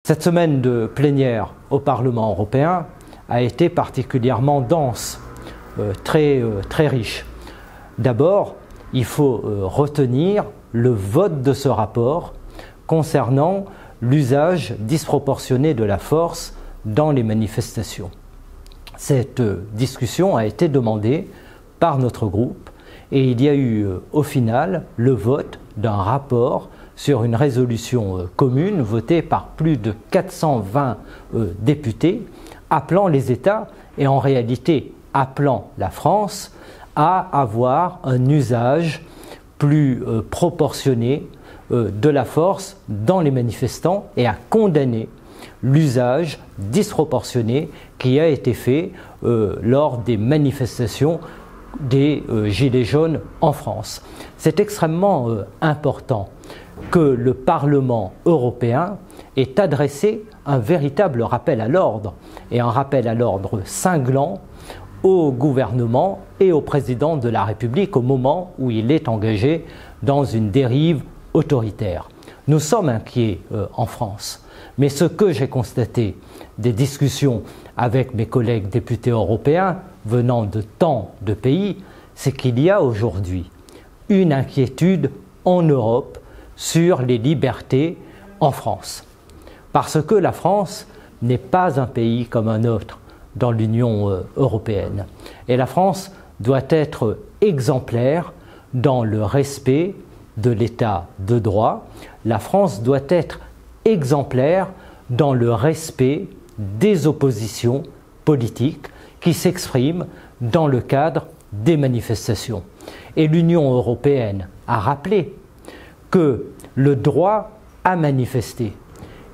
Cette semaine de plénière au Parlement européen a été particulièrement dense, très riche. D'abord, il faut retenir le vote de ce rapport concernant l'usage disproportionné de la force dans les manifestations. Cette discussion a été demandée par notre groupe et il y a eu au final le vote d'un rapport sur une résolution commune votée par plus de 420 députés appelant les États et en réalité appelant la France à avoir un usage plus proportionné de la force dans les manifestants et à condamner l'usage disproportionné qui a été fait lors des manifestations des Gilets jaunes en France. C'est extrêmement important que le Parlement européen ait adressé un véritable rappel à l'ordre, et un rappel à l'ordre cinglant au gouvernement et au président de la République au moment où il est engagé dans une dérive autoritaire. Nous sommes inquiets en France, mais ce que j'ai constaté des discussions avec mes collègues députés européens venant de tant de pays, c'est qu'il y a aujourd'hui une inquiétude en Europe sur les libertés en France. Parce que la France n'est pas un pays comme un autre dans l'Union européenne. Et la France doit être exemplaire dans le respect de l'état de droit. La France doit être exemplaire dans le respect des oppositions politiques qui s'expriment dans le cadre des manifestations. Et l'Union européenne a rappelé que le droit à manifester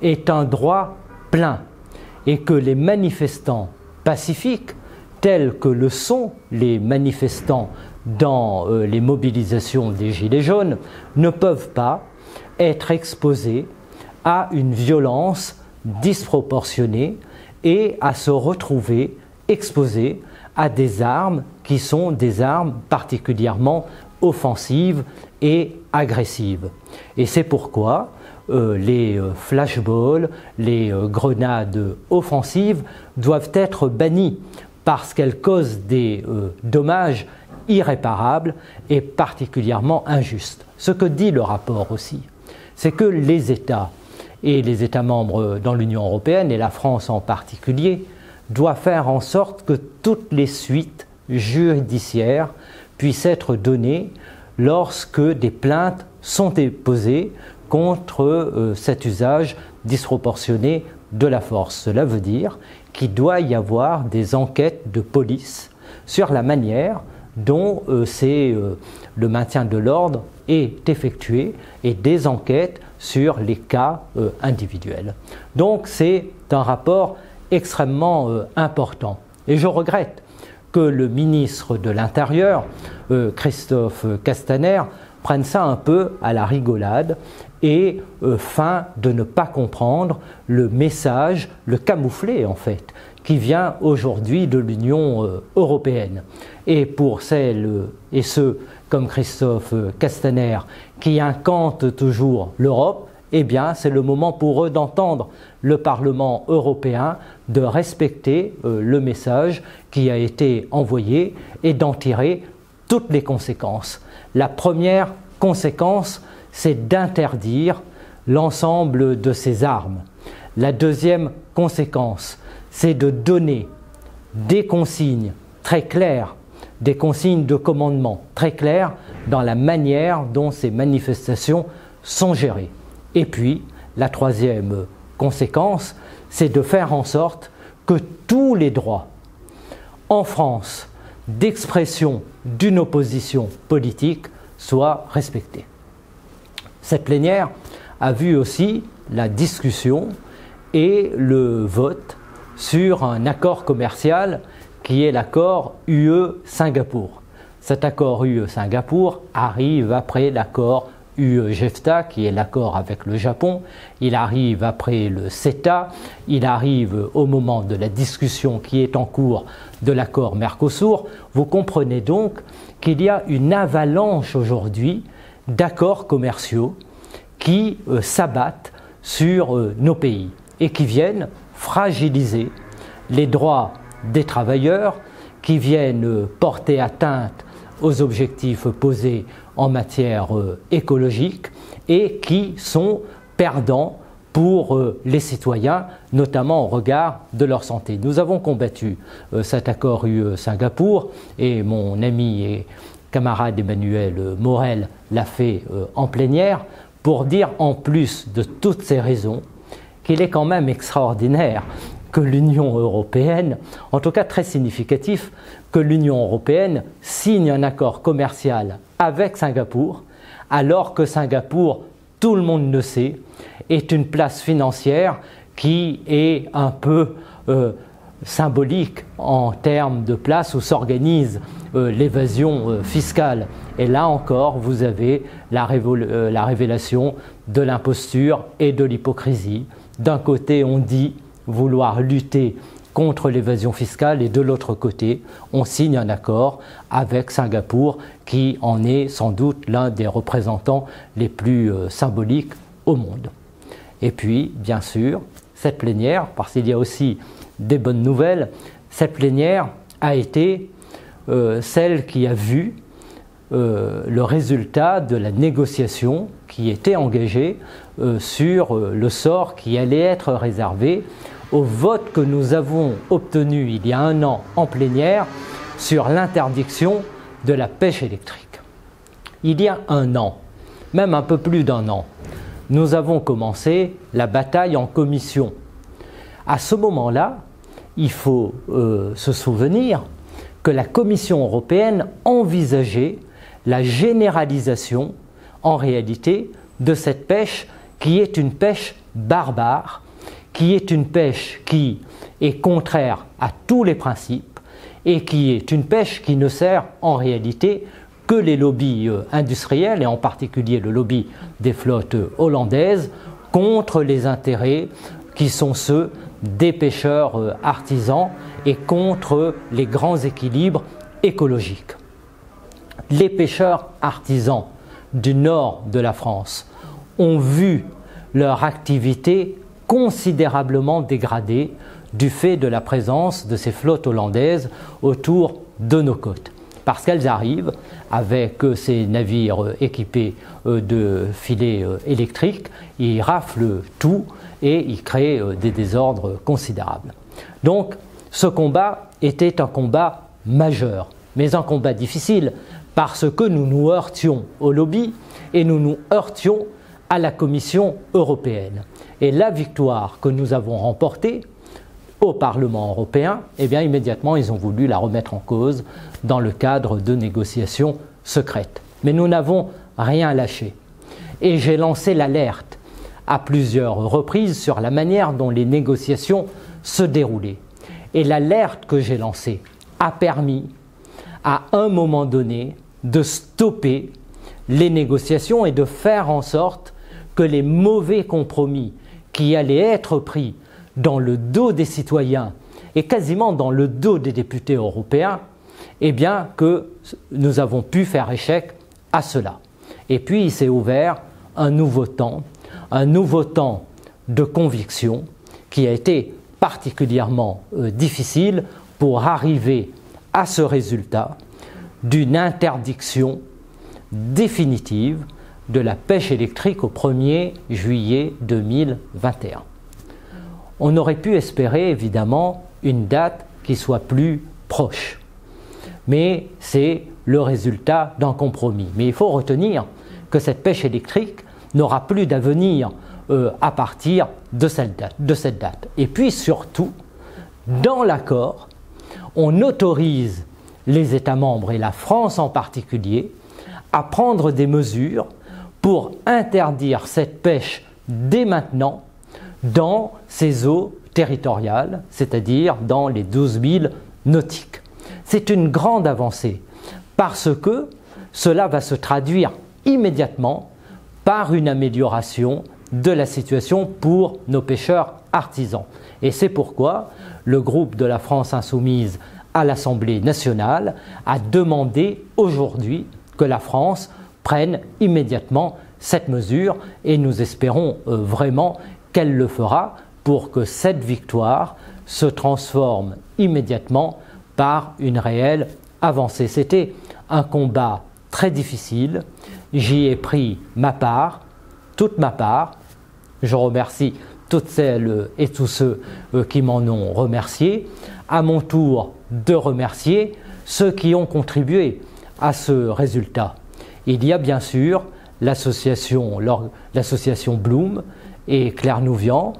est un droit plein et que les manifestants pacifiques, tels que le sont les manifestants dans les mobilisations des Gilets jaunes, ne peuvent pas être exposés à une violence disproportionnée et à se retrouver exposés à des armes qui sont des armes particulièrement offensives et agressives. Et c'est pourquoi les flashballs, les grenades offensives doivent être bannies parce qu'elles causent des dommages irréparables et particulièrement injustes. Ce que dit le rapport aussi, c'est que les États et les États membres dans l'Union européenne, et la France en particulier, doivent faire en sorte que toutes les suites judiciaires puissent être données lorsque des plaintes sont déposées contre cet usage disproportionné de la force. Cela veut dire qu'il doit y avoir des enquêtes de police sur la manière dont le maintien de l'ordre est effectué et des enquêtes sur les cas individuels. Donc c'est un rapport extrêmement important. Et je regrette que le ministre de l'Intérieur, Christophe Castaner, prenne ça un peu à la rigolade et feint de ne pas comprendre le message, le camouflet en fait, qui vient aujourd'hui de l'Union européenne. Et pour celles et ceux comme Christophe Castaner qui incantent toujours l'Europe, eh bien c'est le moment pour eux d'entendre le Parlement européen, de respecter le message qui a été envoyé et d'en tirer toutes les conséquences. La première conséquence, c'est d'interdire l'ensemble de ces armes. La deuxième conséquence, c'est de donner des consignes très claires, des consignes de commandement très claires dans la manière dont ces manifestations sont gérées. Et puis, la troisième conséquence, c'est de faire en sorte que tous les droits en France d'expression d'une opposition politique soient respectés. Cette plénière a vu aussi la discussion et le vote sur un accord commercial qui est l'accord UE-Singapour. Cet accord UE-Singapour arrive après l'accord UE-JEFTA, qui est l'accord avec le Japon, il arrive après le CETA, il arrive au moment de la discussion qui est en cours de l'accord Mercosur. Vous comprenez donc qu'il y a une avalanche aujourd'hui d'accords commerciaux qui s'abattent sur nos pays. et qui viennent fragiliser les droits des travailleurs, qui viennent porter atteinte aux objectifs posés en matière écologique et qui sont perdants pour les citoyens, notamment au regard de leur santé. Nous avons combattu cet accord UE-Singapour et mon ami et camarade Emmanuel Morel l'a fait en plénière pour dire, en plus de toutes ces raisons, qu'il est quand même extraordinaire que l'Union européenne, en tout cas très significatif, que l'Union européenne signe un accord commercial avec Singapour, alors que Singapour, tout le monde le sait, est une place financière qui est un peu symbolique en termes de place où s'organise l'évasion fiscale. Et là encore, vous avez la révélation de l'imposture et de l'hypocrisie. D'un côté, on dit vouloir lutter contre l'évasion fiscale et de l'autre côté, on signe un accord avec Singapour qui en est sans doute l'un des représentants les plus symboliques au monde. Et puis, bien sûr, cette plénière, parce qu'il y a aussi des bonnes nouvelles, cette plénière a été celle qui a vu le résultat de la négociation qui était engagée sur le sort qui allait être réservé au vote que nous avons obtenu il y a un an en plénière sur l'interdiction de la pêche électrique. Il y a un an, même un peu plus d'un an, nous avons commencé la bataille en commission. À ce moment-là, il faut se souvenir que la Commission européenne envisageait la généralisation, en réalité, de cette pêche qui est une pêche barbare, qui est une pêche qui est contraire à tous les principes et qui est une pêche qui ne sert en réalité que les lobbies industriels, et en particulier le lobby des flottes hollandaises, contre les intérêts qui sont ceux des pêcheurs artisans et contre les grands équilibres écologiques. Les pêcheurs artisans du nord de la France ont vu leur activité considérablement dégradée du fait de la présence de ces flottes hollandaises autour de nos côtes. Parce qu'elles arrivent avec ces navires équipés de filets électriques, ils raflent tout et ils créent des désordres considérables. Donc ce combat était un combat majeur, mais un combat difficile parce que nous nous heurtions au lobby et nous nous heurtions à la Commission européenne. Et la victoire que nous avons remportée au Parlement européen, eh bien immédiatement ils ont voulu la remettre en cause dans le cadre de négociations secrètes. Mais nous n'avons rien lâché. Et j'ai lancé l'alerte à plusieurs reprises sur la manière dont les négociations se déroulaient. Et l'alerte que j'ai lancée a permis à un moment donné de stopper les négociations et de faire en sorte que les mauvais compromis qui allaient être pris dans le dos des citoyens et quasiment dans le dos des députés européens, eh bien que nous avons pu faire échec à cela. Et puis il s'est ouvert un nouveau temps de conviction qui a été particulièrement difficile pour arriver à ce résultat d'une interdiction définitive de la pêche électrique au 1er juillet 2021. On aurait pu espérer évidemment une date qui soit plus proche, mais c'est le résultat d'un compromis. Mais il faut retenir que cette pêche électrique n'aura plus d'avenir à partir de cette date. Et puis surtout, dans l'accord, on autorise les États membres, et la France en particulier, à prendre des mesures pour interdire cette pêche dès maintenant dans ces eaux territoriales, c'est-à-dire dans les 12 milles nautiques. C'est une grande avancée parce que cela va se traduire immédiatement par une amélioration de la situation pour nos pêcheurs artisans. Et c'est pourquoi le groupe de la France Insoumise à l'Assemblée nationale a demandé aujourd'hui que la France prenne immédiatement cette mesure et nous espérons vraiment qu'elle le fera pour que cette victoire se transforme immédiatement par une réelle avancée. C'était un combat très difficile, j'y ai pris ma part, toute ma part. Je remercie toutes celles et tous ceux qui m'en ont remercié. À mon tour de remercier ceux qui ont contribué à ce résultat. Il y a bien sûr l'association Bloom et Claire Nouvian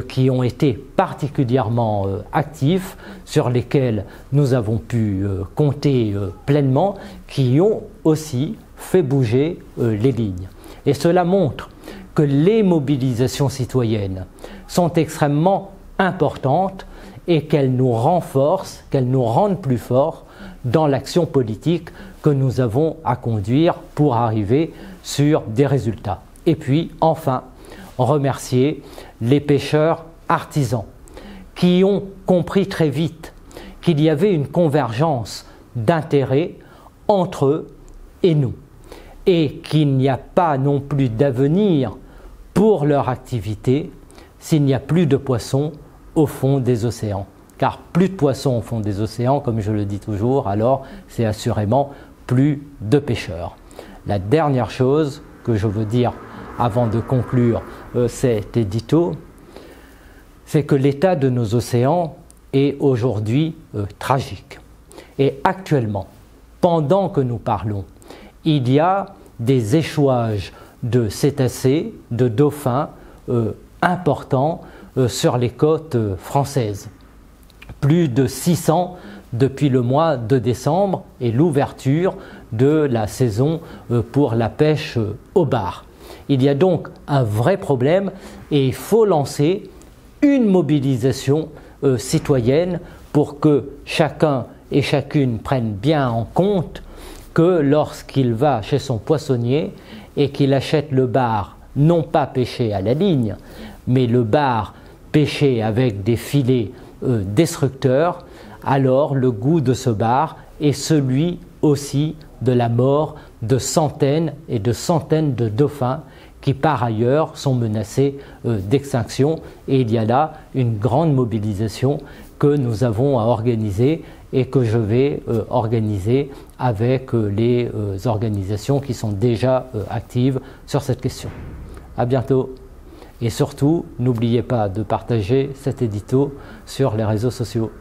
qui ont été particulièrement actifs, sur lesquels nous avons pu compter pleinement, qui ont aussi fait bouger les lignes. Et cela montre que les mobilisations citoyennes sont extrêmement importantes et qu'elles nous renforcent, qu'elles nous rendent plus forts dans l'action politique que nous avons à conduire pour arriver sur des résultats. Et puis, enfin, remercier les pêcheurs artisans qui ont compris très vite qu'il y avait une convergence d'intérêts entre eux et nous, et qu'il n'y a pas non plus d'avenir pour leur activité s'il n'y a plus de poissons au fond des océans. Car plus de poissons au fond des océans, comme je le dis toujours, alors c'est assurément plus de pêcheurs. La dernière chose que je veux dire avant de conclure cet édito, c'est que l'état de nos océans est aujourd'hui tragique. Et actuellement, pendant que nous parlons, il y a des échouages de cétacés, de dauphins importants sur les côtes françaises. Plus de 600 depuis le mois de décembre et l'ouverture de la saison pour la pêche au bar. Il y a donc un vrai problème et il faut lancer une mobilisation citoyenne pour que chacun et chacune prenne bien en compte que lorsqu'il va chez son poissonnier et qu'il achète le bar non pas pêché à la ligne, mais le bar pêché avec des filets destructeurs, alors le goût de ce bar est celui aussi de la mort de centaines et de centaines de dauphins qui par ailleurs sont menacés d'extinction. Et il y a là une grande mobilisation que nous avons à organiser et que je vais organiser avec les organisations qui sont déjà actives sur cette question. À bientôt. Et surtout, n'oubliez pas de partager cet édito sur les réseaux sociaux.